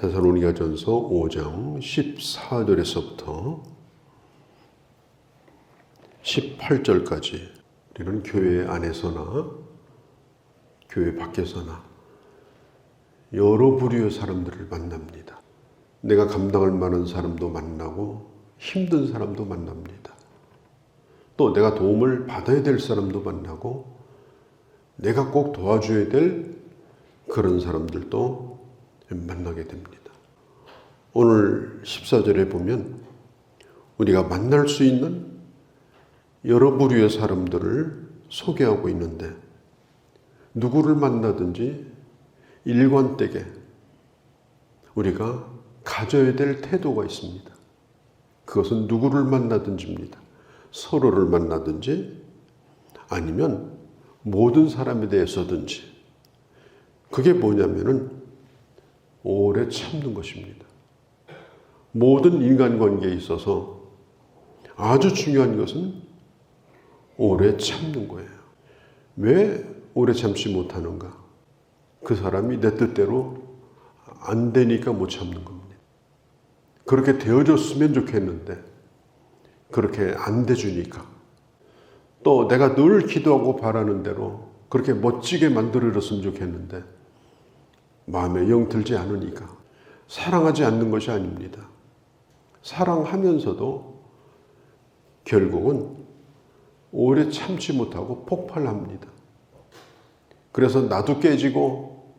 데살로니가전서 5장 14절에서부터 18절까지 우리는 교회 안에서나 교회 밖에서나 여러 부류의 사람들을 만납니다. 내가 감당할 만한 사람도 만나고 힘든 사람도 만납니다. 또 내가 도움을 받아야 될 사람도 만나고 내가 꼭 도와줘야 될 그런 사람들도 만나게 됩니다. 오늘 14절에 보면 우리가 만날 수 있는 여러 부류의 사람들을 소개하고 있는데 누구를 만나든지 일관되게 우리가 가져야 될 태도가 있습니다. 그것은 누구를 만나든지입니다. 서로를 만나든지 아니면 모든 사람에 대해서든지 그게 뭐냐면은 오래 참는 것입니다. 모든 인간관계에 있어서 아주 중요한 것은 오래 참는 거예요. 왜 오래 참지 못하는가? 그 사람이 내 뜻대로 안 되니까 못 참는 겁니다. 그렇게 되어줬으면 좋겠는데 그렇게 안 돼주니까 또 내가 늘 기도하고 바라는 대로 그렇게 멋지게 만들어줬으면 좋겠는데 마음에 영 들지 않으니까 사랑하지 않는 것이 아닙니다. 사랑하면서도 결국은 오래 참지 못하고 폭발합니다. 그래서 나도 깨지고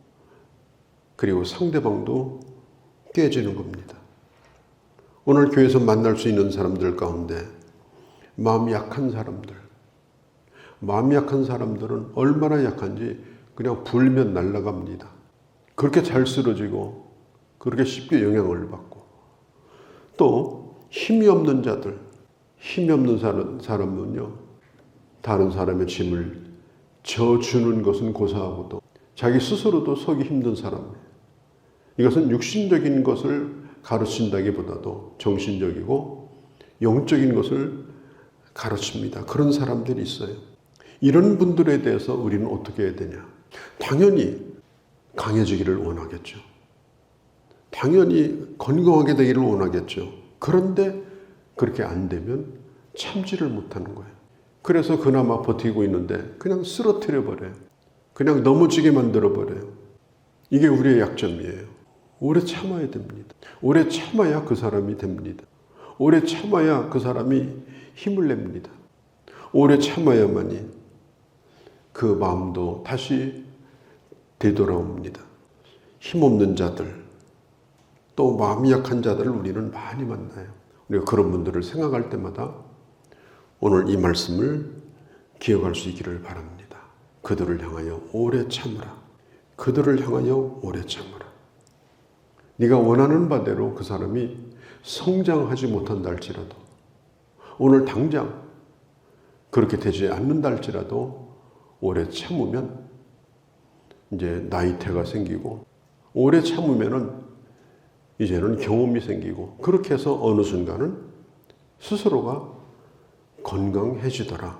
그리고 상대방도 깨지는 겁니다. 오늘 교회에서 만날 수 있는 사람들 가운데 마음이 약한 사람들은 얼마나 약한지 그냥 불면 날아갑니다. 그렇게 잘 쓰러지고 그렇게 쉽게 영향을 받고 또 힘이 없는 자들, 힘이 없는 사람은요 다른 사람의 짐을 져주는 것은 고사하고도 자기 스스로도 서기 힘든 사람이에요. 이것은 육신적인 것을 가르친다기보다도 정신적이고 영적인 것을 가르칩니다. 그런 사람들이 있어요. 이런 분들에 대해서 우리는 어떻게 해야 되냐? 당연히 강해지기를 원하겠죠. 당연히 건강하게 되기를 원하겠죠. 그런데 그렇게 안 되면 참지를 못하는 거예요. 그래서 그나마 버티고 있는데 그냥 쓰러뜨려 버려요. 그냥 넘어지게 만들어 버려요. 이게 우리의 약점이에요. 오래 참아야 됩니다. 오래 참아야 그 사람이 됩니다. 오래 참아야 그 사람이 힘을 냅니다. 오래 참아야만이 그 마음도 다시 되돌아옵니다. 힘없는 자들, 또 마음이 약한 자들을 우리는 많이 만나요. 우리가 그런 분들을 생각할 때마다 오늘 이 말씀을 기억할 수 있기를 바랍니다. 그들을 향하여 오래 참으라. 그들을 향하여 오래 참으라. 네가 원하는 바대로 그 사람이 성장하지 못한다 할지라도 오늘 당장 그렇게 되지 않는다 할지라도 오래 참으면 이제 나이테가 생기고 오래 참으면은 이제는 경험이 생기고 그렇게 해서 어느 순간은 스스로가 건강해지더라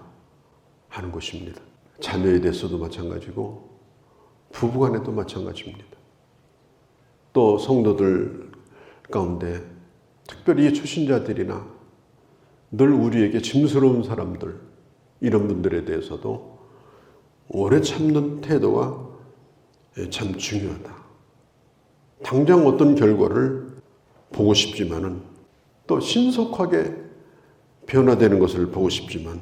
하는 것입니다. 자녀에 대해서도 마찬가지고 부부간에도 마찬가지입니다. 또 성도들 가운데 특별히 초신자들이나 늘 우리에게 짐스러운 사람들 이런 분들에 대해서도 오래 참는 태도가 참 중요하다. 당장 어떤 결과를 보고 싶지만은 또 신속하게 변화되는 것을 보고 싶지만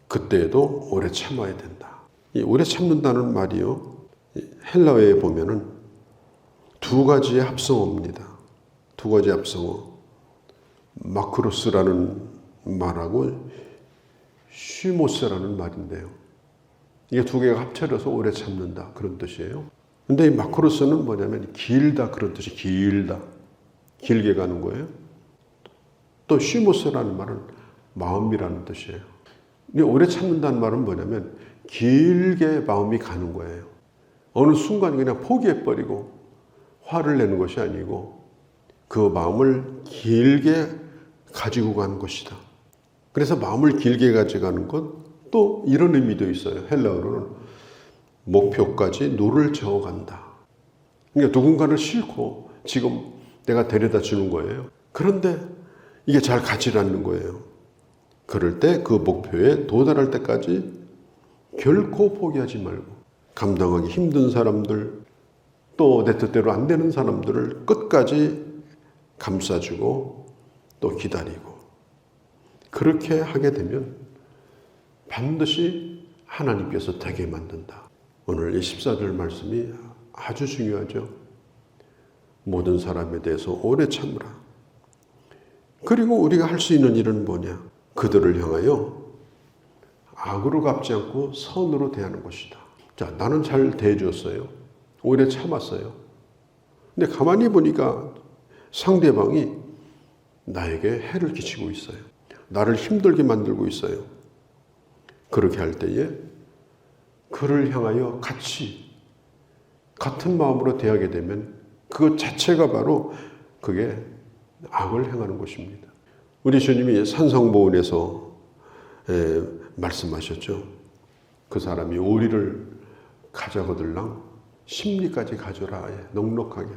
그때에도 오래 참아야 된다. 이 오래 참는다는 말이요. 헬라어에 보면은 두 가지의 합성어입니다. 두 가지 합성어. 마크로스라는 말하고 쉬모스라는 말인데요. 이게 두 개가 합쳐져서 오래 참는다 그런 뜻이에요. 근데 이 마크로스는 뭐냐면 길다 그런 뜻이 길다. 길게 가는 거예요. 또 쉬모스라는 말은 마음이라는 뜻이에요. 근데 오래 참는다는 말은 뭐냐면 길게 마음이 가는 거예요. 어느 순간 그냥 포기해버리고 화를 내는 것이 아니고 그 마음을 길게 가지고 가는 것이다. 그래서 마음을 길게 가져가는 것 또 이런 의미도 있어요. 헬라어로는 목표까지 노를 저어간다. 그러니까 누군가를 싣고 지금 내가 데려다 주는 거예요. 그런데 이게 잘 가지 않는 거예요. 그럴 때 그 목표에 도달할 때까지 결코 포기하지 말고 감당하기 힘든 사람들, 또 내 뜻대로 안 되는 사람들을 끝까지 감싸주고 또 기다리고, 그렇게 하게 되면 반드시 하나님께서 되게 만든다. 오늘 이 14절 말씀이 아주 중요하죠. 모든 사람에 대해서 오래 참으라. 그리고 우리가 할 수 있는 일은 뭐냐? 그들을 향하여 악으로 갚지 않고 선으로 대하는 것이다. 자, 나는 잘 대해줬어요. 오래 참았어요. 근데 가만히 보니까 상대방이 나에게 해를 끼치고 있어요. 나를 힘들게 만들고 있어요. 그렇게 할 때에 그를 향하여 같은 마음으로 대하게 되면 그것 자체가 바로 그게 악을 행하는 것입니다. 우리 주님이 산성보훈에서 말씀하셨죠. 그 사람이 오리를 가져거들랑 심리까지 가져라. 넉넉하게.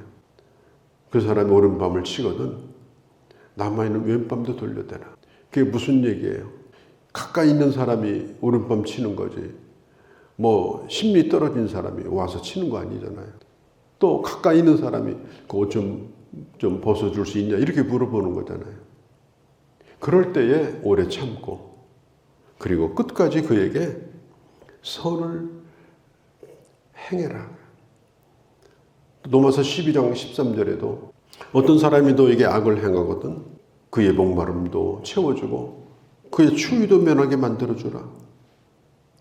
그 사람이 오른밤을 치거든 남아있는 왼밤도 돌려대라. 그게 무슨 얘기예요? 가까이 있는 사람이 오른밤 치는 거지. 뭐 심리 떨어진 사람이 와서 치는 거 아니잖아요. 또 가까이 있는 사람이 그 옷 좀 벗어줄 수 있냐 이렇게 물어보는 거잖아요. 그럴 때에 오래 참고 그리고 끝까지 그에게 선을 행해라. 로마서 12장 13절에도 어떤 사람이 너에게 악을 행하거든 그의 목마름도 채워주고 그의 추위도 면하게 만들어주라.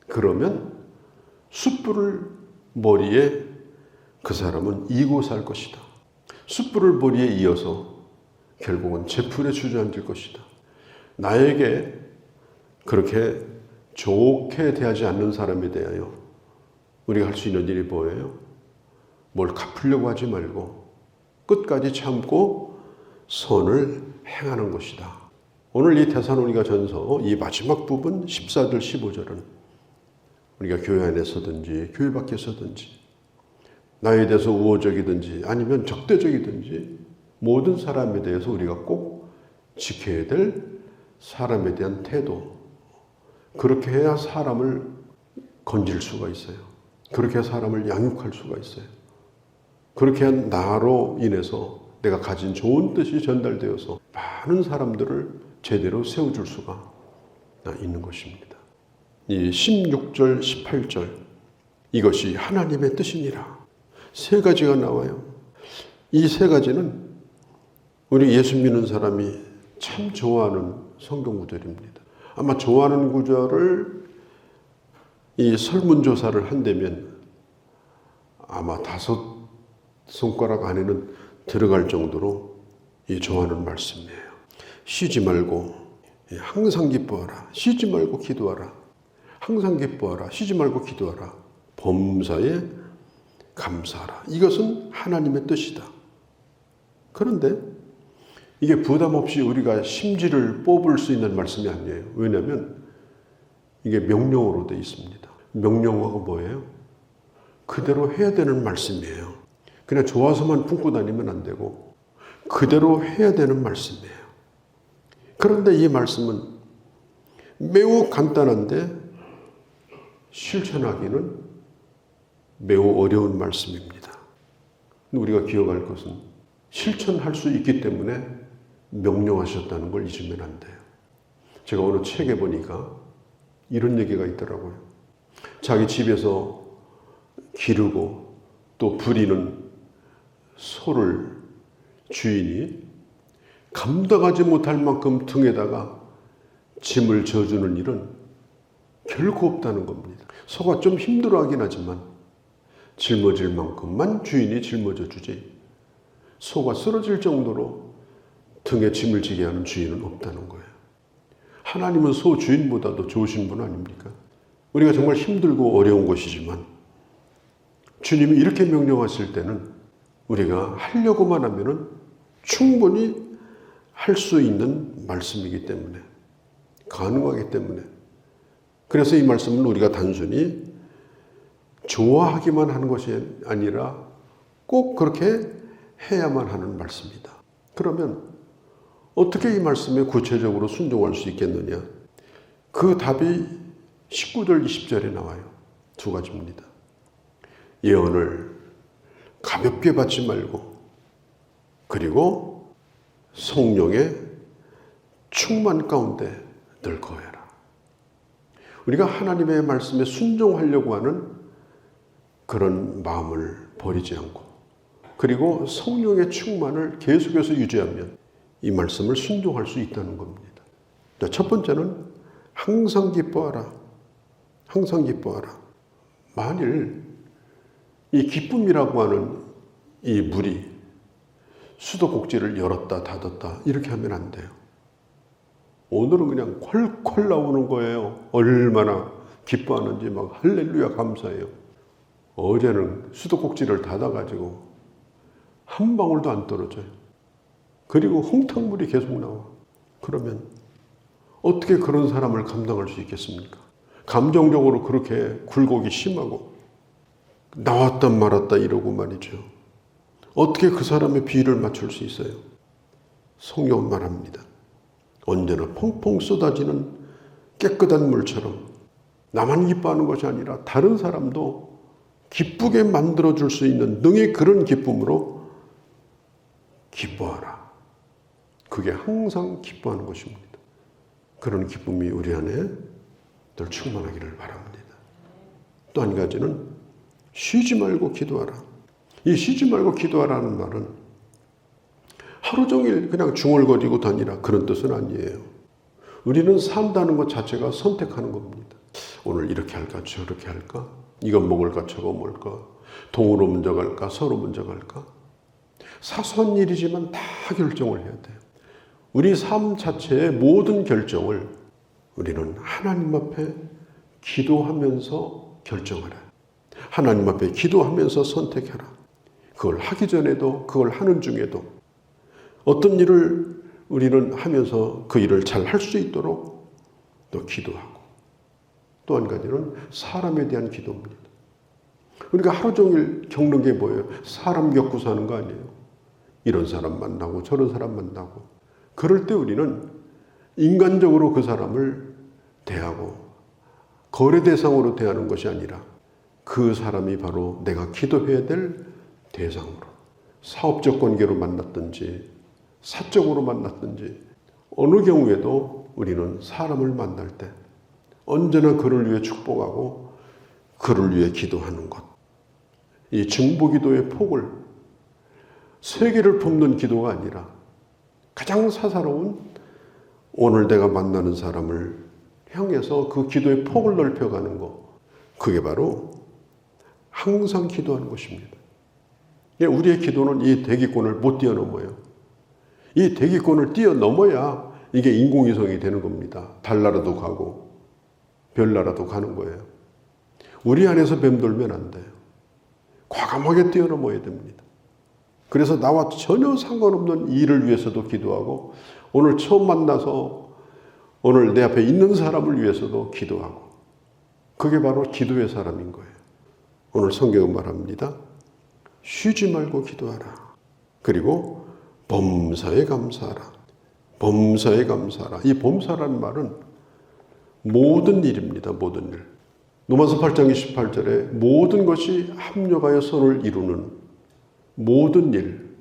그러면 숯불을 머리에 그 사람은 이고 살 것이다. 숯불을 머리에 이어서 결국은 재풀에 주저앉을 것이다. 나에게 그렇게 좋게 대하지 않는 사람에 대하여 우리가 할 수 있는 일이 뭐예요? 뭘 갚으려고 하지 말고 끝까지 참고 선을 행하는 것이다. 오늘 이 데살로니가 전서 이 마지막 부분 14절 15절은 우리가 교회 안에서든지 교회 밖에서든지 나에 대해서 우호적이든지 아니면 적대적이든지 모든 사람에 대해서 우리가 꼭 지켜야 될 사람에 대한 태도, 그렇게 해야 사람을 건질 수가 있어요. 그렇게 해야 사람을 양육할 수가 있어요. 그렇게 한 나로 인해서 내가 가진 좋은 뜻이 전달되어서 많은 사람들을 제대로 세워줄 수가 있는 것입니다. 이 16절, 18절 이것이 하나님의 뜻이니라. 세 가지가 나와요. 이 세 가지는 우리 예수 믿는 사람이 참 좋아하는 성경 구절입니다. 아마 좋아하는 구절을 이 설문조사를 한다면 아마 5 손가락 안에는 들어갈 정도로 이 좋아하는 말씀이에요. 쉬지 말고 항상 기뻐하라. 쉬지 말고 기도하라. 항상 기뻐하라. 쉬지 말고 기도하라. 범사에 감사하라. 이것은 하나님의 뜻이다. 그런데 이게 부담 없이 우리가 심지를 뽑을 수 있는 말씀이 아니에요. 왜냐하면 이게 명령어로 되어 있습니다. 명령어가 뭐예요? 그대로 해야 되는 말씀이에요. 그냥 좋아서만 품고 다니면 안 되고 그대로 해야 되는 말씀이에요. 그런데 이 말씀은 매우 간단한데 실천하기는 매우 어려운 말씀입니다. 우리가 기억할 것은 실천할 수 있기 때문에 명령하셨다는 걸 잊으면 안 돼요. 제가 어느 책에 보니까 이런 얘기가 있더라고요. 자기 집에서 기르고 또 부리는 소를 주인이 감당하지 못할 만큼 등에다가 짐을 져주는 일은 결코 없다는 겁니다. 소가 좀 힘들어하긴 하지만 짊어질 만큼만 주인이 짊어져 주지 소가 쓰러질 정도로 등에 짐을 지게 하는 주인은 없다는 거예요. 하나님은 소 주인보다도 좋으신 분 아닙니까? 우리가 정말 힘들고 어려운 것이지만 주님이 이렇게 명령하실 때는 우리가 하려고만 하면은 충분히 할 수 있는 말씀이기 때문에 가능하기 때문에 그래서 이 말씀은 우리가 단순히 좋아하기만 하는 것이 아니라 꼭 그렇게 해야만 하는 말씀이다. 그러면 어떻게 이 말씀에 구체적으로 순종할 수 있겠느냐? 그 답이 19절 20절에 나와요. 두 가지입니다. 예언을 가볍게 받지 말고, 그리고 성령의 충만 가운데 늘 거해라. 우리가 하나님의 말씀에 순종하려고 하는 그런 마음을 버리지 않고, 그리고 성령의 충만을 계속해서 유지하면 이 말씀을 순종할 수 있다는 겁니다. 첫 번째는 항상 기뻐하라. 항상 기뻐하라. 만일 이 기쁨이라고 하는 이 물이 수도꼭지를 열었다 닫았다 이렇게 하면 안 돼요. 오늘은 그냥 콸콸 나오는 거예요. 얼마나 기뻐하는지 막 할렐루야 감사해요. 어제는 수도꼭지를 닫아가지고 한 방울도 안 떨어져요. 그리고 홍탕물이 계속 나와. 그러면 어떻게 그런 사람을 감당할 수 있겠습니까? 감정적으로 그렇게 굴곡이 심하고 나왔다 말았다 이러고 말이죠. 어떻게 그 사람의 비율을 맞출 수 있어요? 성경은 말합니다. 언제나 펑펑 쏟아지는 깨끗한 물처럼 나만 기뻐하는 것이 아니라 다른 사람도 기쁘게 만들어줄 수 있는 능히 그런 기쁨으로 기뻐하라. 그게 항상 기뻐하는 것입니다. 그런 기쁨이 우리 안에 늘 충만하기를 바랍니다. 또 한 가지는 쉬지 말고 기도하라. 이 쉬지 말고 기도하라는 말은 하루 종일 그냥 중얼거리고 다니라 그런 뜻은 아니에요. 우리는 산다는 것 자체가 선택하는 겁니다. 오늘 이렇게 할까 저렇게 할까? 이건 먹을까 저거 먹을까? 동으로 먼저 갈까 서로 먼저 갈까? 사소한 일이지만 다 결정을 해야 돼요. 우리 삶 자체의 모든 결정을 우리는 하나님 앞에 기도하면서 결정하라. 하나님 앞에 기도하면서 선택해라. 그걸 하기 전에도 그걸 하는 중에도 어떤 일을 우리는 하면서 그 일을 잘 할 수 있도록 또 기도하고, 또 한 가지는 사람에 대한 기도입니다. 우리가 하루 종일 겪는 게 뭐예요? 사람 겪고 사는 거 아니에요? 이런 사람 만나고 저런 사람 만나고. 그럴 때 우리는 인간적으로 그 사람을 대하고 거래 대상으로 대하는 것이 아니라 그 사람이 바로 내가 기도해야 될 대상으로, 사업적 관계로 만났든지 사적으로 만났든지 어느 경우에도 우리는 사람을 만날 때 언제나 그를 위해 축복하고 그를 위해 기도하는 것. 이 중보기도의 폭을 세계를 품는 기도가 아니라 가장 사사로운 오늘 내가 만나는 사람을 향해서 그 기도의 폭을 넓혀가는 것. 그게 바로 항상 기도하는 것입니다. 우리의 기도는 이 대기권을 못 뛰어넘어요. 이 대기권을 뛰어넘어야 이게 인공위성이 되는 겁니다. 달나라도 가고 별나라도 가는 거예요. 우리 안에서 맴돌면 안 돼요. 과감하게 뛰어넘어야 됩니다. 그래서 나와 전혀 상관없는 일을 위해서도 기도하고, 오늘 처음 만나서 오늘 내 앞에 있는 사람을 위해서도 기도하고, 그게 바로 기도의 사람인 거예요. 오늘 성경은 말합니다. 쉬지 말고 기도하라. 그리고 범사에 감사하라. 범사에 감사하라. 이 범사라는 말은 모든 일입니다. 모든 일. 로마서 8장 28절에 모든 것이 합력하여 선을 이루는 모든 일.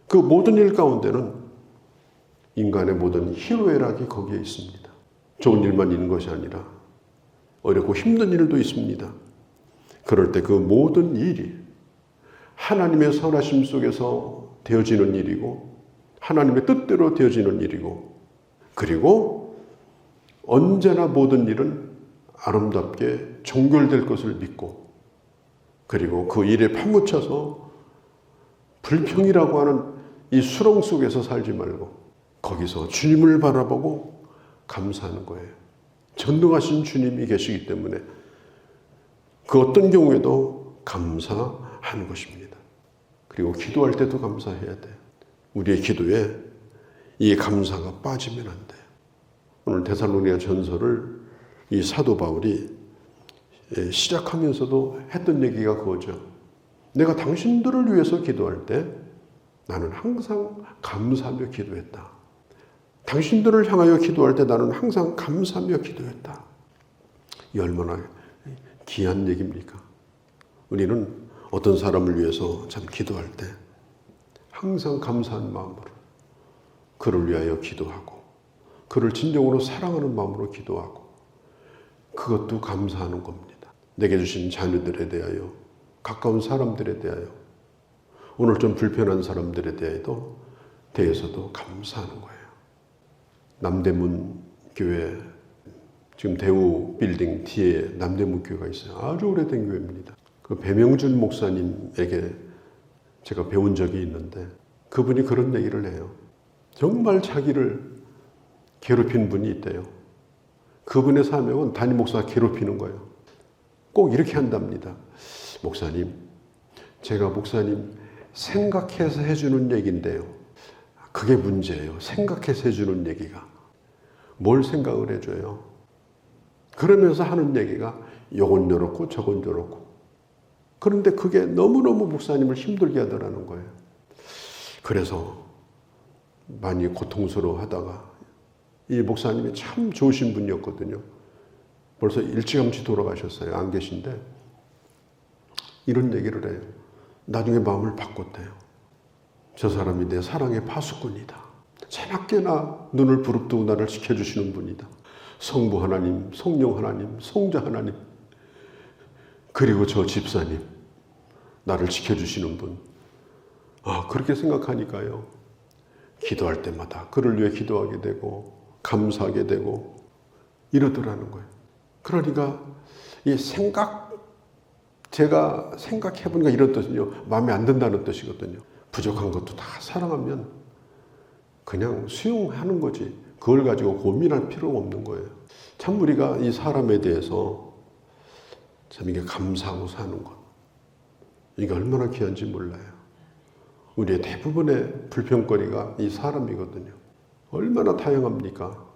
그 모든 일 가운데는 인간의 모든 희로애락이 거기에 있습니다. 좋은 일만 있는 것이 아니라 어렵고 힘든 일도 있습니다. 그럴 때 그 모든 일이 하나님의 선하심 속에서 되어지는 일이고, 하나님의 뜻대로 되어지는 일이고, 그리고 언제나 모든 일은 아름답게 종결될 것을 믿고, 그리고 그 일에 파묻혀서 불평이라고 하는 이 수렁 속에서 살지 말고 거기서 주님을 바라보고 감사하는 거예요. 전능하신 주님이 계시기 때문에 그 어떤 경우에도 감사하는 것입니다. 그리고 기도할 때도 감사해야 돼요. 우리의 기도에 이 감사가 빠지면 안 돼요. 오늘 데살로니가 전서를 이 사도 바울이 시작하면서도 했던 얘기가 그거죠. 내가 당신들을 위해서 기도할 때 나는 항상 감사하며 기도했다. 당신들을 향하여 기도할 때 나는 항상 감사하며 기도했다. 이 얼마나 귀한 얘기입니까? 우리는 어떤 사람을 위해서 참 기도할 때 항상 감사한 마음으로 그를 위하여 기도하고 그를 진정으로 사랑하는 마음으로 기도하고 그것도 감사하는 겁니다. 내게 주신 자녀들에 대하여, 가까운 사람들에 대하여, 오늘 좀 불편한 사람들에 대해서도 감사하는 거예요. 남대문 교회, 지금 대우 빌딩 뒤에 남대문 교회가 있어요. 아주 오래된 교회입니다. 그 배명준 목사님에게 제가 배운 적이 있는데 그분이 그런 얘기를 해요. 정말 자기를 괴롭힌 분이 있대요. 그분의 사명은 담임 목사가 괴롭히는 거예요. 꼭 이렇게 한답니다. 목사님, 제가 목사님 생각해서 해주는 얘기인데요. 그게 문제예요. 생각해서 해주는 얘기가. 뭘 생각을 해줘요? 그러면서 하는 얘기가 요건 요렇고 저건 요렇고. 그런데 그게 너무너무 목사님을 힘들게 하더라는 거예요. 그래서 많이 고통스러워 하다가 이 목사님이 참 좋으신 분이었거든요. 벌써 일찌감치 돌아가셨어요. 안 계신데 이런 얘기를 해요. 나중에 마음을 바꿨대요. 저 사람이 내 사랑의 파수꾼이다. 새낮게나 눈을 부릅뜨고 나를 지켜주시는 분이다. 성부 하나님, 성령 하나님, 성자 하나님, 그리고 저 집사님, 나를 지켜주시는 분. 그렇게 생각하니까요. 기도할 때마다 그를 위해 기도하게 되고 감사하게 되고 이러더라는 거예요. 그러니까 이 제가 생각해보니까 이런 뜻은요. 마음에 안 든다는 뜻이거든요. 부족한 것도 다 사랑하면 그냥 수용하는 거지. 그걸 가지고 고민할 필요가 없는 거예요. 참 우리가 이 사람에 대해서 참 이게 감사하고 사는 것. 이게 얼마나 귀한지 몰라요. 우리의 대부분의 불평거리가 이 사람이거든요. 얼마나 다양합니까?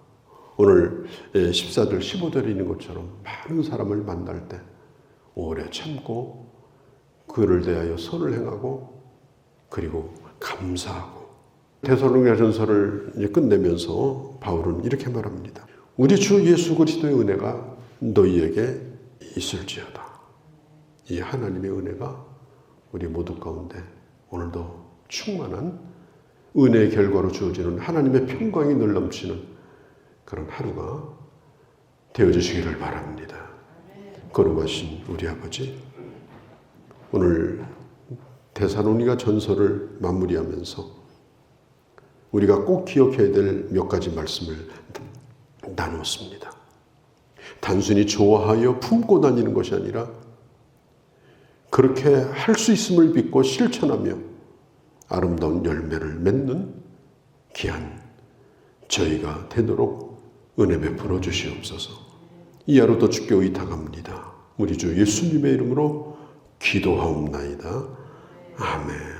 오늘 14절, 15절에 있는 것처럼 많은 사람을 만날 때 오래 참고 그를 대하여 선을 행하고 그리고 감사하고. 데살로니가전서를 끝내면서 바울은 이렇게 말합니다. 우리 주 예수 그리스도의 은혜가 너희에게 있을지어다. 이 하나님의 은혜가 우리 모두 가운데 오늘도 충만한 은혜의 결과로 주어지는 하나님의 평강이 늘 넘치는 그런 하루가 되어주시기를 바랍니다. 거룩하신 우리 아버지, 오늘 데살로니가 전서를 마무리하면서 우리가 꼭 기억해야 될 몇 가지 말씀을 나누었습니다. 단순히 좋아하여 품고 다니는 것이 아니라 그렇게 할 수 있음을 믿고 실천하며 아름다운 열매를 맺는 귀한 저희가 되도록 은혜 베풀어 주시옵소서. 이 하루도 주께 의탁합니다. 우리 주 예수님의 이름으로 기도하옵나이다. 아멘.